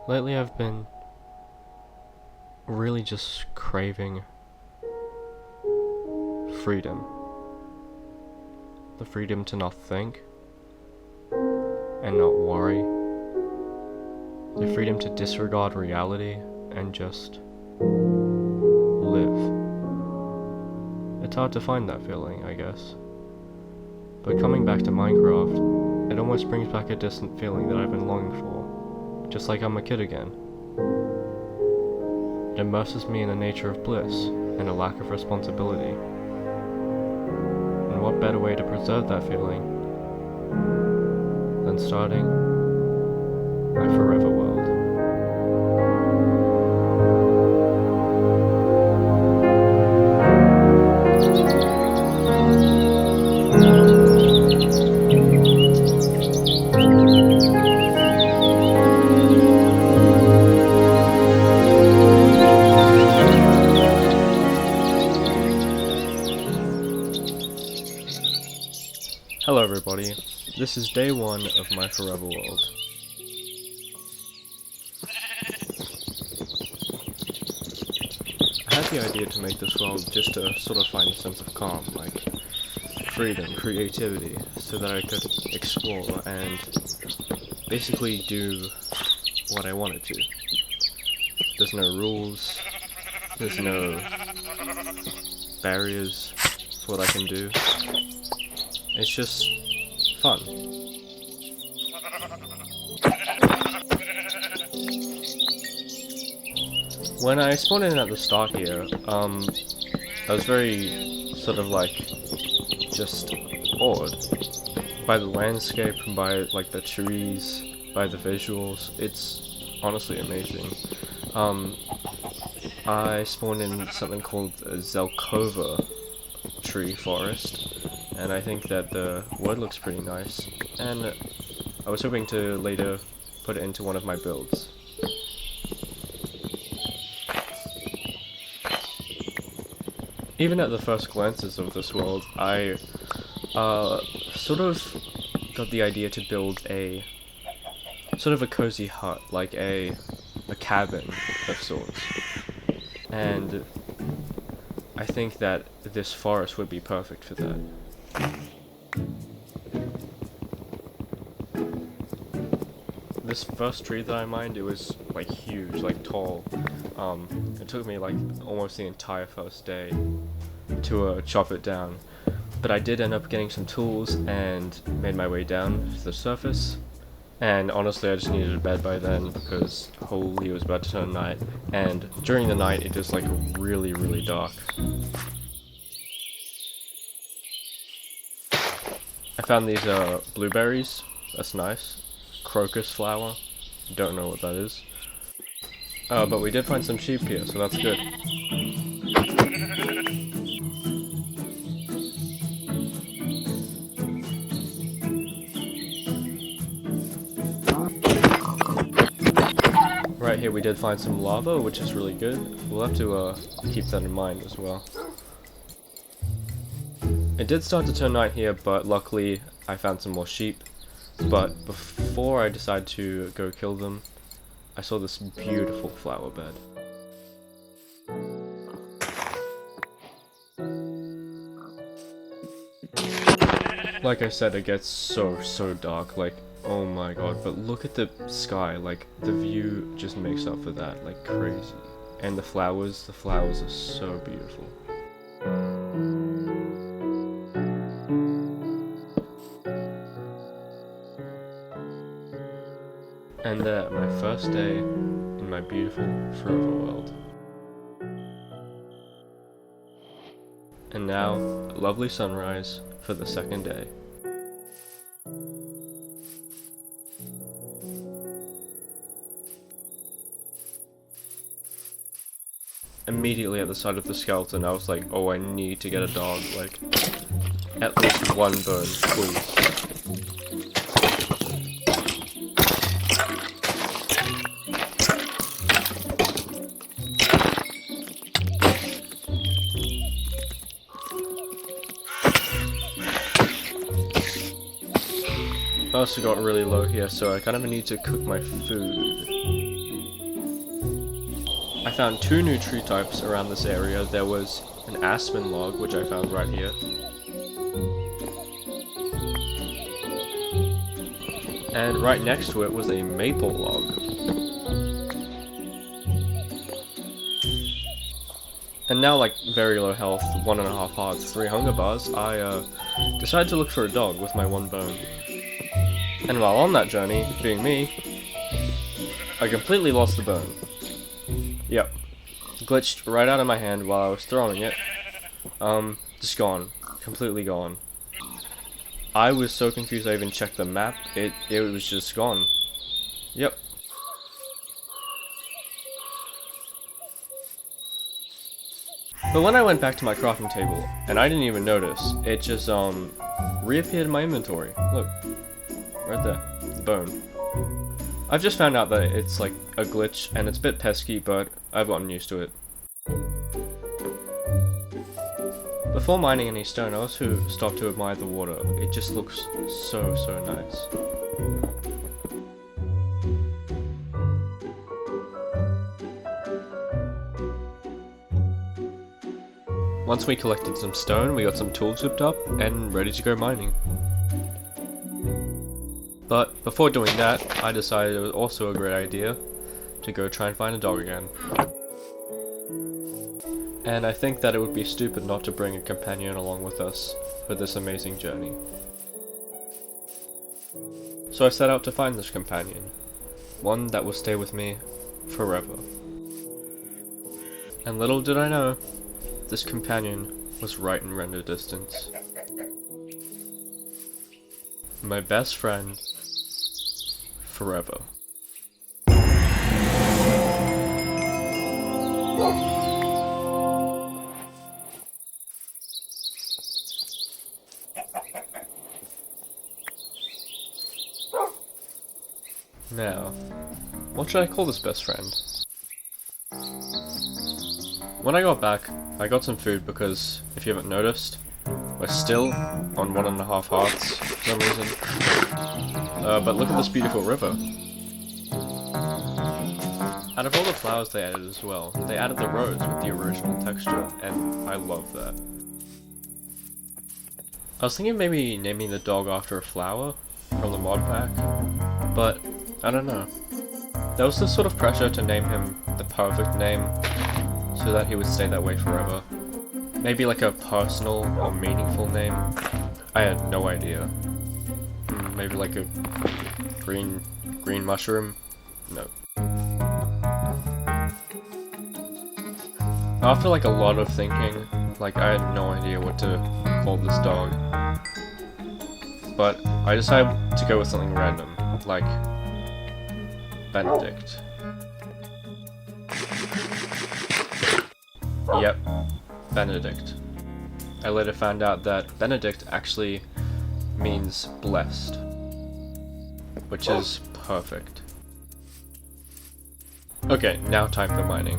Lately I've been really just craving freedom. The freedom to not think and not worry. The freedom to disregard reality and just live. It's hard to find that feeling, I guess. But coming back to Minecraft, it almost brings back a distant feeling that I've been longing for, just like I'm a kid again. It immerses me in the nature of bliss and a lack of responsibility. And what better way to preserve that feeling than starting my forever world? Hello everybody, this is day 1 of my forever world. I had the idea to make this world just to sort of find a sense of calm, like freedom, creativity, so that I could explore and basically do what I wanted to. There's no rules, there's no barriers for what I can do. It's just fun. When I spawned in at the start here, I was very sort of like just awed by the landscape, by like the trees, by the visuals. It's honestly amazing. I spawned in something called a Zelkova tree forest, and I think that the wood looks pretty nice, and I was hoping to later put it into one of my builds. Even at the first glances of this world, I sort of got the idea to build a sort of a cozy hut, like a cabin of sorts, and I think that this forest would be perfect for that. This first tree that I mined, it was like huge, like tall. It took me like almost the entire first day to chop it down. But I did end up getting some tools and made my way down to the surface. And honestly, I just needed a bed by then because holy, it was about to turn night. And during the night, it is like really, really dark. I found these blueberries. That's nice. Crocus flower. Don't know what that is. But we did find some sheep here, so that's good. Right here we did find some lava, which is really good. We'll have to keep that in mind as well. It did start to turn night here, but luckily I found some more sheep. But before I decided to go kill them, I saw this beautiful flower bed. Like I said, it gets so dark, like, oh my god, but look at the sky, like, the view just makes up for that, like, crazy. And the flowers are so beautiful. And there, my first day in my beautiful forever world. And now, a lovely sunrise for the second day. Immediately at the sight of the skeleton, I was like, oh, I need to get a dog, like, at least one bone, please. I also got really low here, so I kind of need to cook my food. found 2 new tree types around this area. There was an aspen log, which I found right here. And right next to it was a maple log. And now, like, very low health, 1.5 hearts, 3 hunger bars, I decided to look for a dog with my 1 bone. And while on that journey, being me, I completely lost the bone. Yep. Glitched right out of my hand while I was throwing it. Just gone. Completely gone. I was so confused I even checked the map, it was just gone. Yep. But when I went back to my crafting table, and I didn't even notice, it just, reappeared in my inventory. Look. Right there. The bone. I've just found out that it's like a glitch, and it's a bit pesky, but I've gotten used to it. Before mining any stone, I also stopped to admire the water. It just looks so nice. Once we collected some stone, we got some tools hooked up, and ready to go mining. But before doing that, I decided it was also a great idea to go try and find a dog again. And I think that it would be stupid not to bring a companion along with us for this amazing journey. So I set out to find this companion, one that will stay with me forever. And little did I know, this companion was right in render distance. My best friend forever. Now, what should I call this best friend? When I got back, I got some food because, if you haven't noticed, we're still on 1.5 hearts for some reason. But look at this beautiful river. Out of all the flowers they added as well, they added the rose with the original texture, and I love that. I was thinking of maybe naming the dog after a flower from the mod pack, but I don't know. There was this sort of pressure to name him the perfect name, so that he would stay that way forever. Maybe like a personal or meaningful name. I had no idea. Maybe like a green mushroom? No. After like a lot of thinking, like I had no idea what to call this dog. But I decided to go with something random, like Benedict. Yep, Benedict. I later found out that Benedict actually means blessed, which is perfect. Okay, now time for mining.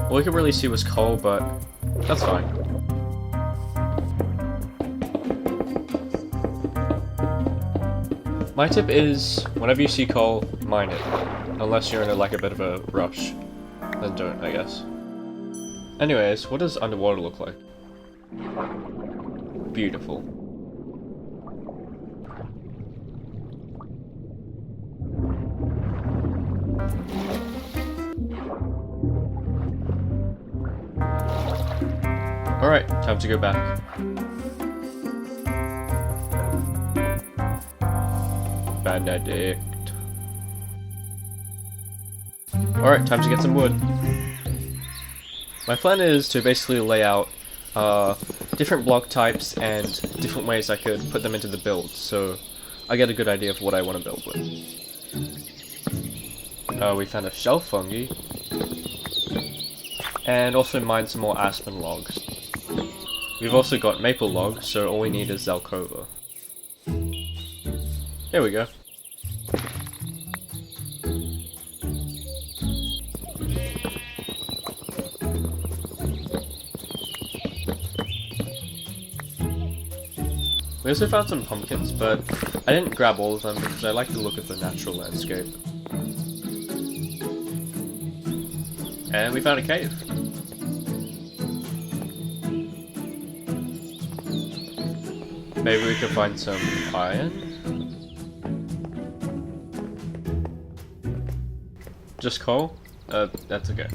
All we could really see was coal, but that's fine. My tip is, whenever you see coal, mine it. Unless you're in a bit of a rush. Then don't, I guess. Anyways, what does underwater look like? Beautiful. Alright, time to go back. Benedict. Alright, time to get some wood. My plan is to basically lay out different block types and different ways I could put them into the build, so I get a good idea of what I want to build with. We found a shelf fungi, and also mined some more aspen logs. We've also got maple logs, so all we need is Zelkova. There we go. We also found some pumpkins, but I didn't grab all of them because I like to look at the natural landscape. And we found a cave. Maybe we could find some iron? Just coal? That's okay.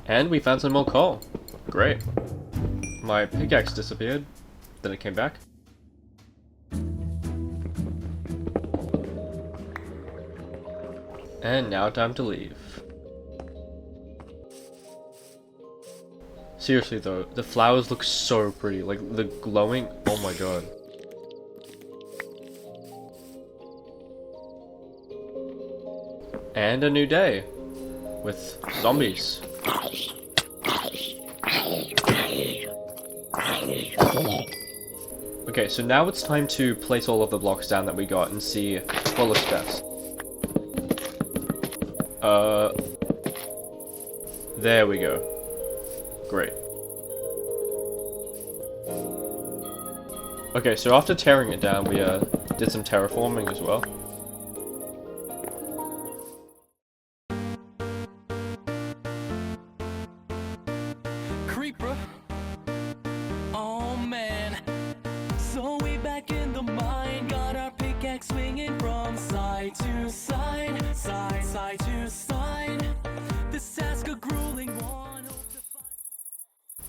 And we found some more coal. Great. My pickaxe disappeared, then it came back. And now time to leave. Seriously though, the flowers look so pretty, like the glowing, oh my god. And a new day, with zombies. Okay, so now it's time to place all of the blocks down that we got and see what looks best. There we go. Great. Okay, so after tearing it down, we did some terraforming as well. Creeper. Oh man. So we back in the mine, got our pickaxe swinging from side to side, side to side. This task a grueling one.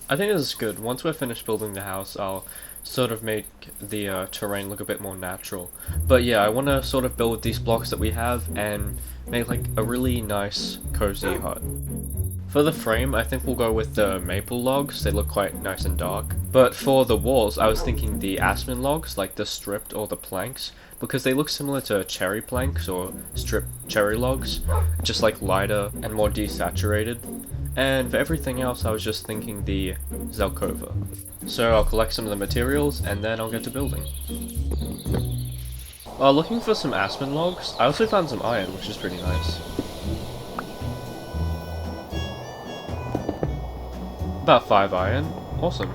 I think this is good. Once we're finished building the house, I'll sort of make the terrain look a bit more natural. But yeah, I want to sort of build these blocks that we have and make like a really nice, cozy hut. For the frame, I think we'll go with the maple logs. They look quite nice and dark. But for the walls, I was thinking the aspen logs, like the stripped or the planks, because they look similar to cherry planks or stripped cherry logs, just like lighter and more desaturated. And for everything else, I was just thinking the Zelkova. So I'll collect some of the materials and then I'll get to building. While looking for some aspen logs, I also found some iron, which is pretty nice. About 5 iron. Awesome.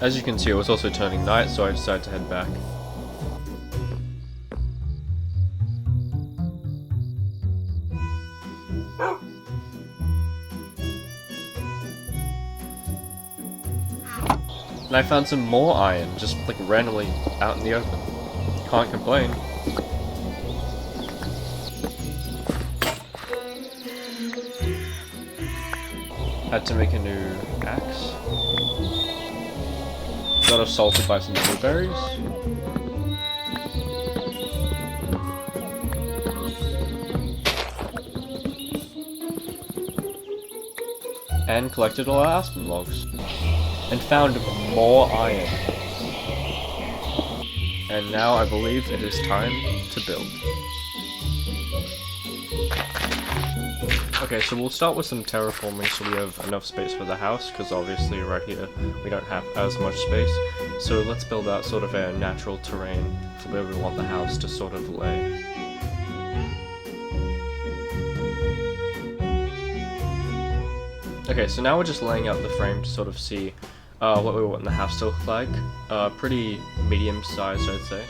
As you can see, it was also turning night, so I decided to head back. And I found some more iron, just like randomly out in the open. Can't complain. Had to make a new axe. Got assaulted by some blueberries. And collected all our aspen logs. And found more iron. And now I believe it is time to build. Okay, so we'll start with some terraforming so we have enough space for the house, because obviously right here we don't have as much space. So let's build out sort of a natural terrain for where we want the house to sort of lay. Okay, so now we're just laying out the frame to sort of see what we want the house to look like. Pretty medium sized, I'd say.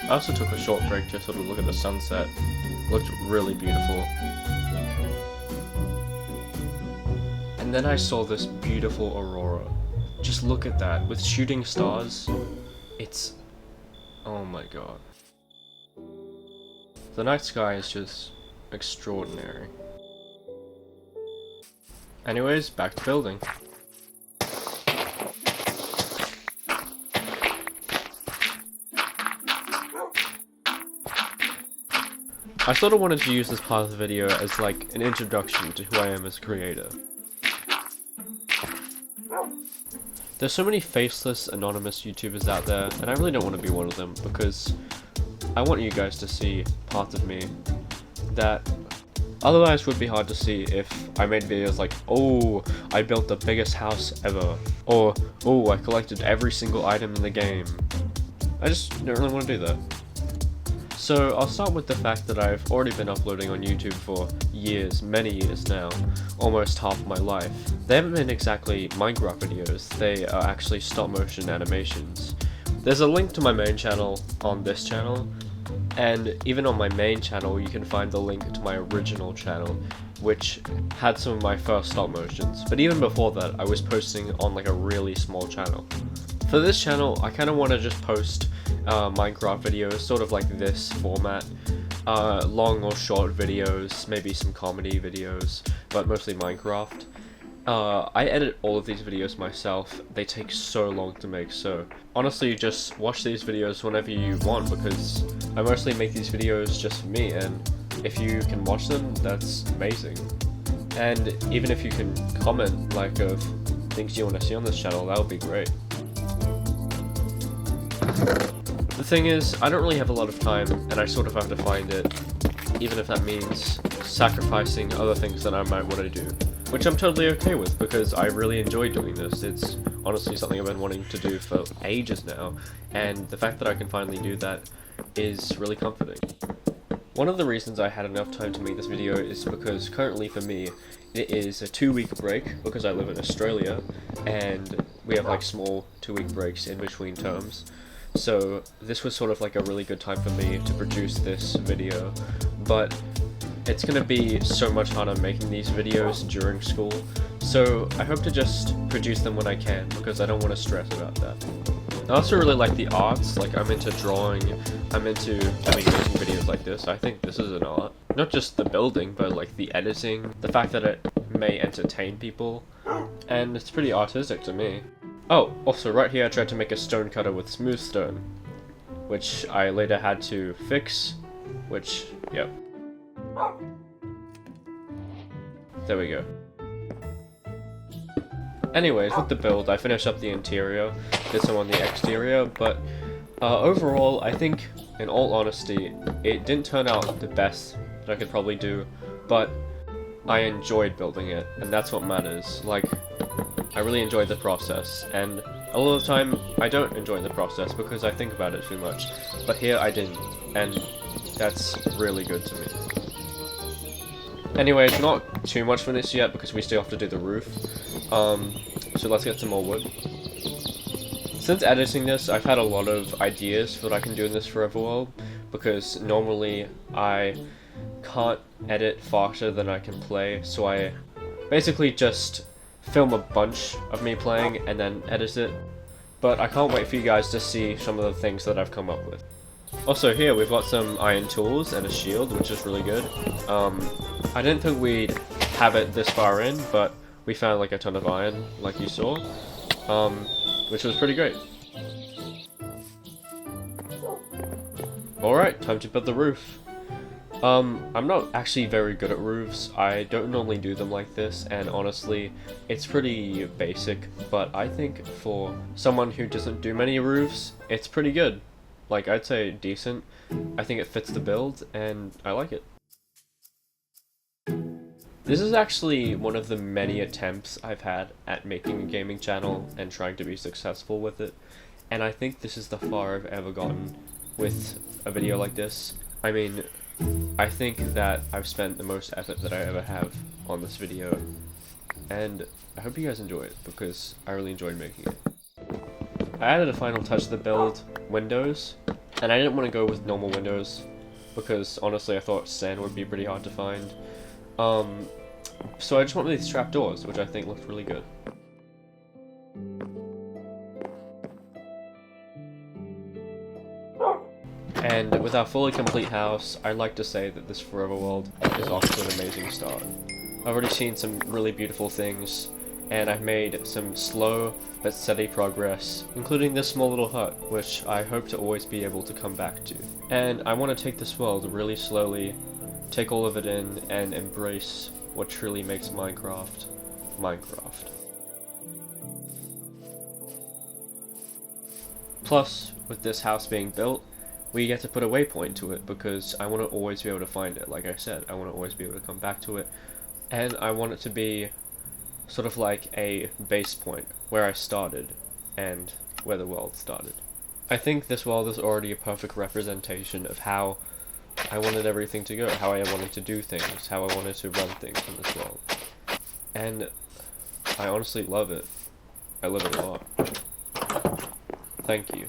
I also took a short break to sort of look at the sunset. It looked really beautiful. And then I saw this beautiful aurora. Just look at that, with shooting stars. It's... oh my god. The night sky is just extraordinary. Anyways, back to building. I sort of wanted to use this part of the video as like an introduction to who I am as a creator. There's so many faceless, anonymous YouTubers out there, and I really don't want to be one of them because I want you guys to see parts of me that otherwise would be hard to see if I made videos like, oh, I built the biggest house ever, or, oh, I collected every single item in the game. I just don't really want to do that. So I'll start with the fact that I've already been uploading on YouTube for years, many years now, almost half my life. They haven't been exactly Minecraft videos, they are actually stop motion animations. There's a link to my main channel on this channel, and even on my main channel you can find the link to my original channel, which had some of my first stop motions. But even before that, I was posting on like a really small channel. For this channel, I kind of want to just post Minecraft videos, sort of like this format, long or short videos, maybe some comedy videos, but mostly Minecraft. I edit all of these videos myself. They take so long to make, so honestly just watch these videos whenever you want, because I mostly make these videos just for me, and if you can watch them, that's amazing. And even if you can comment like of things you want to see on this channel, that would be great. The thing is, I don't really have a lot of time, and I sort of have to find it, even if that means sacrificing other things that I might want to do. Which I'm totally okay with, because I really enjoy doing this. It's honestly something I've been wanting to do for ages now, and the fact that I can finally do that is really comforting. One of the reasons I had enough time to make this video is because currently for me, it is a 2-week break, because I live in Australia, and we have like small 2-week breaks in between terms. So this was sort of like a really good time for me to produce this video, but it's gonna be so much harder making these videos during school, so I hope to just produce them when I can, because I don't want to stress about that. I also really like the arts, like I'm into drawing, I'm into making videos like this. I think this is an art. Not just the building, but like the editing, the fact that it may entertain people, and it's pretty artistic to me. Oh, also right here I tried to make a stone cutter with smooth stone, which I later had to fix, which, yep. There we go. Anyways, with the build, I finished up the interior, did some on the exterior, but overall, I think, in all honesty, it didn't turn out the best that I could probably do, but I enjoyed building it, and that's what matters. Like, I really enjoyed the process, and a lot of the time, I don't enjoy the process because I think about it too much, but here I didn't, and that's really good to me. Anyways, not too much finished yet because we still have to do the roof, so let's get some more wood. Since editing this, I've had a lot of ideas for what I can do in this forever world, because normally I can't edit faster than I can play, so I basically just film a bunch of me playing and then edit it, but I can't wait for you guys to see some of the things that I've come up with. Also here we've got some iron tools and a shield, which is really good. I didn't think we'd have it this far in, but we found like a ton of iron, like you saw, which was pretty great. Alright, time to build the roof. I'm not actually very good at roofs. I don't normally do them like this, and honestly, it's pretty basic, but I think for someone who doesn't do many roofs, it's pretty good. Like, I'd say decent. I think it fits the build, and I like it. This is actually one of the many attempts I've had at making a gaming channel and trying to be successful with it, and I think this is the far I've ever gotten with a video like this. I mean, I think that I've spent the most effort that I ever have on this video, and I hope you guys enjoy it, because I really enjoyed making it. I added a final touch to the build, windows, and I didn't want to go with normal windows, because honestly I thought sand would be pretty hard to find. So I just went with these trapdoors, which I think looked really good. And with our fully complete house, I'd like to say that this forever world is off to an amazing start. I've already seen some really beautiful things, and I've made some slow but steady progress, including this small little hut, which I hope to always be able to come back to. And I want to take this world really slowly, take all of it in, and embrace what truly makes Minecraft, Minecraft. Plus, with this house being built, we get to put a waypoint to it, because I want to always be able to find it. Like I said, I want to always be able to come back to it, and I want it to be sort of like a base point where I started and where the world started. I think this world is already a perfect representation of how I wanted everything to go, how I wanted to do things, how I wanted to run things in this world. And I honestly love it. I love it a lot. Thank you.